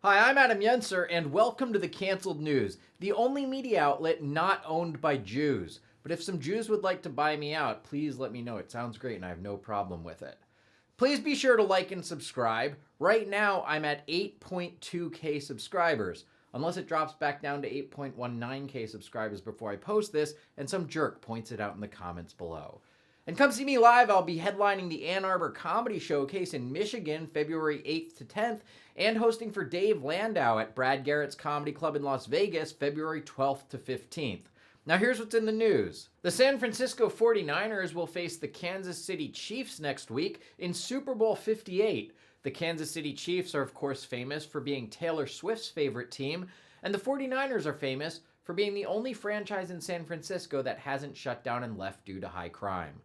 Hi, I'm Adam Yenser, and welcome to the Canceled News, the only media outlet not owned by Jews. But if some Jews would like to buy me out, please let me know. It sounds great, and I have no problem with it. Please be sure to like and subscribe. Right now, I'm at 8.2k subscribers, unless it drops back down to 8.19k subscribers before I post this, and some jerk points it out in the comments below. And come see me live. I'll be headlining the Ann Arbor Comedy Showcase in Michigan, February 8th to 10th, and hosting for Dave Landau at Brad Garrett's Comedy Club in Las Vegas, February 12th to 15th. Now here's what's in the news. The San Francisco 49ers will face the Kansas City Chiefs next week in Super Bowl 58. The Kansas City Chiefs are of course famous for being Taylor Swift's favorite team, and the 49ers are famous for being the only franchise in San Francisco that hasn't shut down and left due to high crime.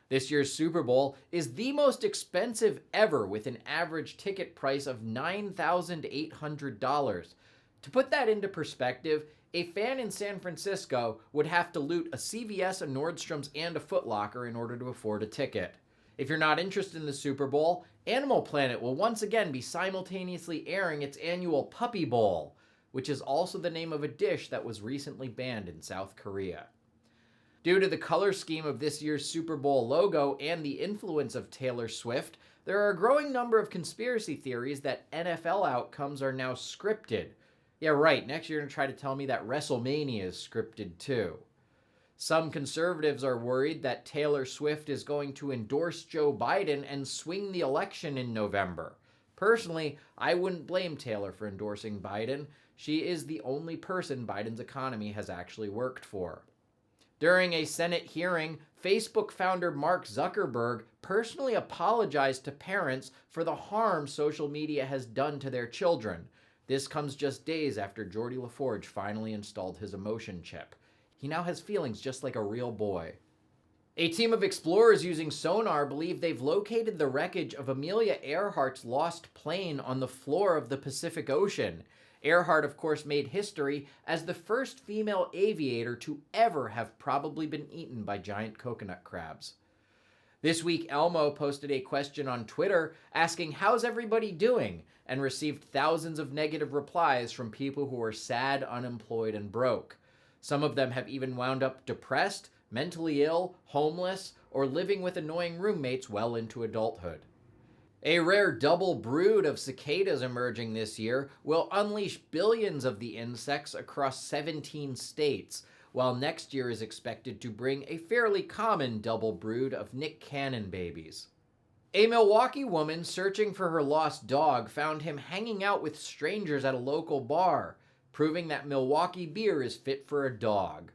This year's Super Bowl is the most expensive ever, with an average ticket price of $9,800. To put that into perspective, a fan in San Francisco would have to loot a CVS, a Nordstrom's, and a Foot Locker in order to afford a ticket. If you're not interested in the Super Bowl, Animal Planet will once again be simultaneously airing its annual Puppy Bowl, which is also the name of a dish that was recently banned in South Korea. Due to the color scheme of this year's Super Bowl logo and the influence of Taylor Swift, there are a growing number of conspiracy theories that NFL outcomes are now scripted. Yeah, right, next you're going to try to tell me that WrestleMania is scripted too. Some conservatives are worried that Taylor Swift is going to endorse Joe Biden and swing the election in November. Personally, I wouldn't blame Taylor for endorsing Biden. She is the only person Biden's economy has actually worked for. During a Senate hearing, Facebook founder Mark Zuckerberg personally apologized to parents for the harm social media has done to their children. This comes just days after Geordie LaForge finally installed his emotion chip. He now has feelings just like a real boy. A team of explorers using sonar believe they've located the wreckage of Amelia Earhart's lost plane on the floor of the Pacific Ocean. Earhart, of course, made history as the first female aviator to ever have probably been eaten by giant coconut crabs. This week, Elmo posted a question on Twitter asking, "How's everybody doing?" and received thousands of negative replies from people who are sad, unemployed, and broke. Some of them have even wound up depressed, mentally ill, homeless, or living with annoying roommates well into adulthood. A rare double brood of cicadas emerging this year will unleash billions of the insects across 17 states, while next year is expected to bring a fairly common double brood of Nick Cannon babies. A Milwaukee woman searching for her lost dog found him hanging out with strangers at a local bar, proving that Milwaukee beer is fit for a dog.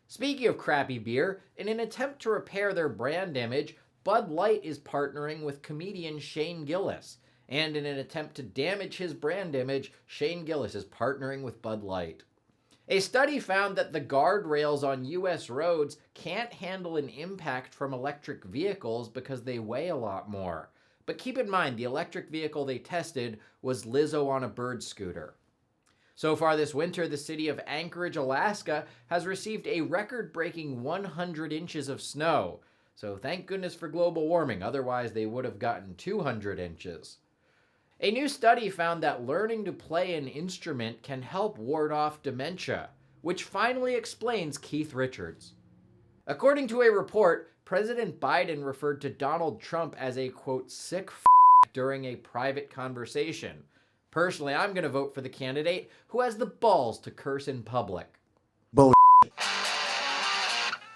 Speaking of crappy beer, in an attempt to repair their brand image, Bud Light is partnering with comedian Shane Gillis, and in an attempt to damage his brand image, Shane Gillis is partnering with Bud Light. A study found that the guardrails on U.S. roads can't handle an impact from electric vehicles because they weigh a lot more. But keep in mind, the electric vehicle they tested was Lizzo on a bird scooter. So far this winter, the city of Anchorage, Alaska, has received a record-breaking 100 inches of snow. So thank goodness for global warming, otherwise they would have gotten 200 inches. A new study found that learning to play an instrument can help ward off dementia, which finally explains Keith Richards. According to a report, President Biden referred to Donald Trump as a, quote, sick during a private conversation. Personally, I'm going to vote for the candidate who has the balls to curse in public. Bull.